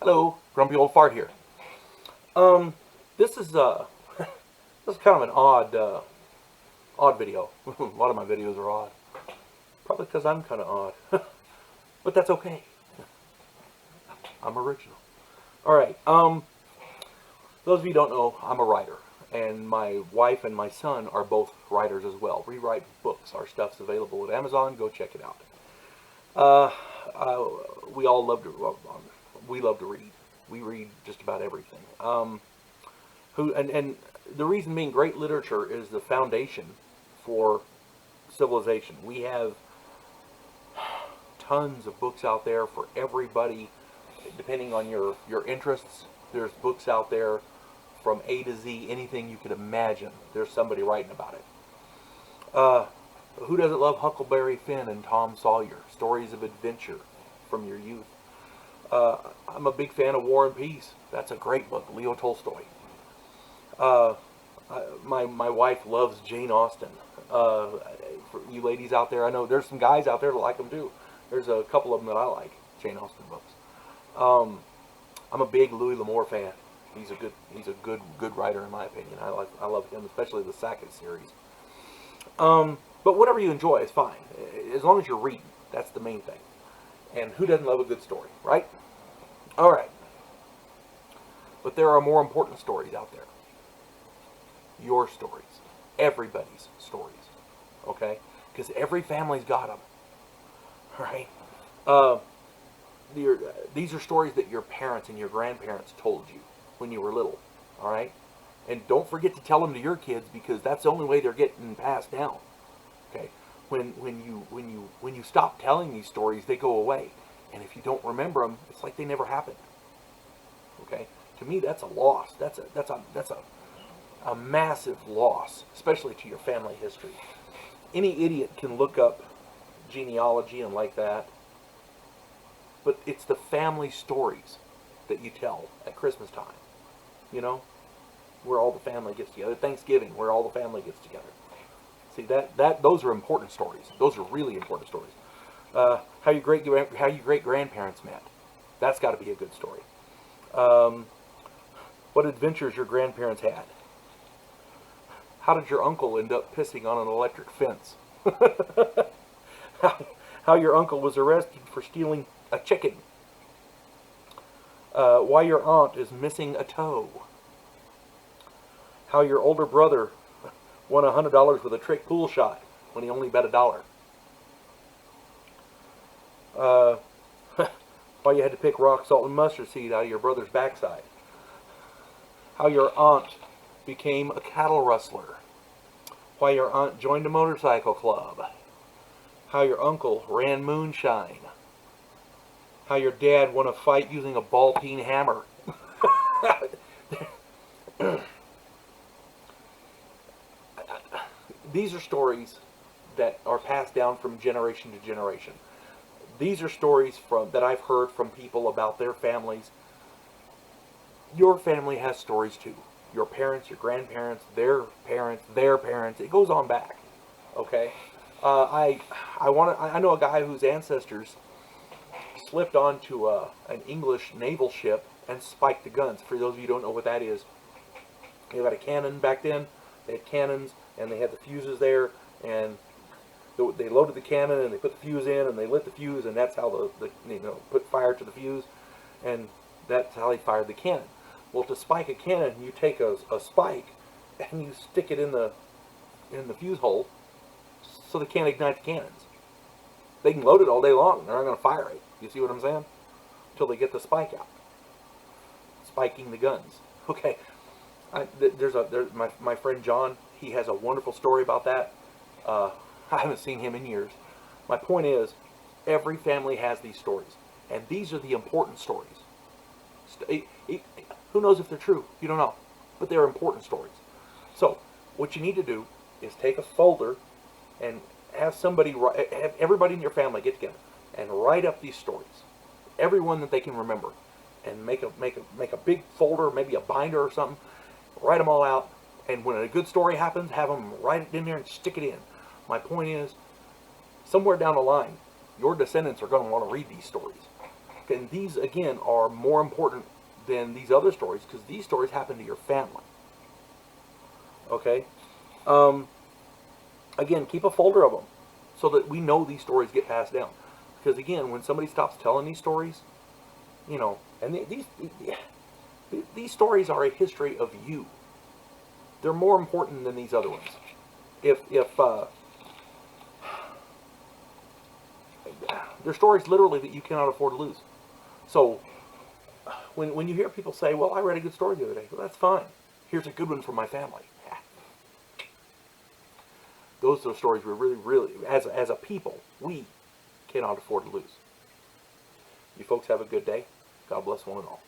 Hello, Grumpy Old Fart here. Um, this is this is kind of an odd video. A lot of my videos are odd, probably because I'm kind of odd, but that's okay. I'm original. All right. Those of you who don't know, I'm a writer, and my wife and my son are both writers as well. We write books. Our stuff's available at Amazon. Go check it out. Uh, uh, we all love to. We love to read. We read just about everything. And the reason being, great literature is the foundation for civilization. We have tons of books out there for everybody, depending on your interests. There's books out there from A to Z, anything you could imagine. There's somebody writing about it. Uh, who doesn't love Huckleberry Finn and Tom Sawyer? Stories of adventure from your youth. I'm a big fan of War and Peace. That's a great book, Leo Tolstoy. Uh, my wife loves Jane Austen. For you ladies out there, I know there's some guys out there that like them too. There's a couple of them that I like, Jane Austen books. I'm a big Louis L'Amour fan. He's a good writer in my opinion. I love him, especially the Sackett series. But whatever you enjoy is fine, as long as you're reading. That's the main thing. And who doesn't love a good story, right? All right. But there are more important stories out there. Your stories. Everybody's stories. Okay? Because every family's got them. All right? These are stories that your parents and your grandparents told you when you were little. All right? And don't forget to tell them to your kids, because that's the only way they're getting passed down. Okay? When you stop telling these stories, they go away. And if you don't remember them, it's like they never happened. Okay? To me, that's a loss. That's a massive loss, especially to your family history. Any idiot can look up genealogy and like that, but it's the family stories that you tell at Christmas time. You know, where all the family gets together. Thanksgiving, where all the family gets together. See, those are important stories. Those are really important stories. How your great grandparents met. That's got to be a good story. What adventures your grandparents had. How did your uncle end up pissing on an electric fence? How your uncle was arrested for stealing a chicken. Why your aunt is missing a toe. How your older brother won $100 with a trick pool shot when he only bet $1. Why you had to pick rock salt and mustard seed out of your brother's backside. How your aunt became a cattle rustler. Why your aunt joined a motorcycle club. How your uncle ran moonshine. How your dad won a fight using a ball-peen hammer. These are stories that are passed down from generation to generation. These are stories that I've heard from people about their families. Your family has stories too. Your parents, your grandparents, their parents. It goes on back. Okay. I know a guy whose ancestors slipped onto an English naval ship and spiked the guns. For those of you who don't know what that is, they had a cannon back then. They had cannons, and they had the fuses there, and they loaded the cannon, and they put the fuse in, and they lit the fuse, and that's how put fire to the fuse, and that's how they fired the cannon. Well, to spike a cannon, you take a spike, and you stick it in the fuse hole, so they can't ignite the cannons. They can load it all day long. They're not going to fire it. You see what I'm saying? Until they get the spike out. Spiking the guns. Okay. My friend John. He has a wonderful story about that. I haven't seen him in years. My point is, every family has these stories, and these are the important stories. Who knows if they're true? You don't know, but they're important stories. So, what you need to do is take a folder and have everybody in your family get together and write up these stories, every one that they can remember, and make a big folder, maybe a binder or something. Write them all out, and when a good story happens, have them write it in there and stick it in. My point is, somewhere down the line, your descendants are going to want to read these stories. And these, again, are more important than these other stories because these stories happen to your family. Okay? Again, keep a folder of them so that we know these stories get passed down. Because, again, when somebody stops telling these stories, you know, and these stories are a history of you. They're more important than these other ones. They're stories literally that you cannot afford to lose. So when you hear people say, well, I read a good story the other day, well, that's fine. Here's a good one for my family. Those are stories we really, as a people, we cannot afford to lose. You folks have a good day. God bless one and all.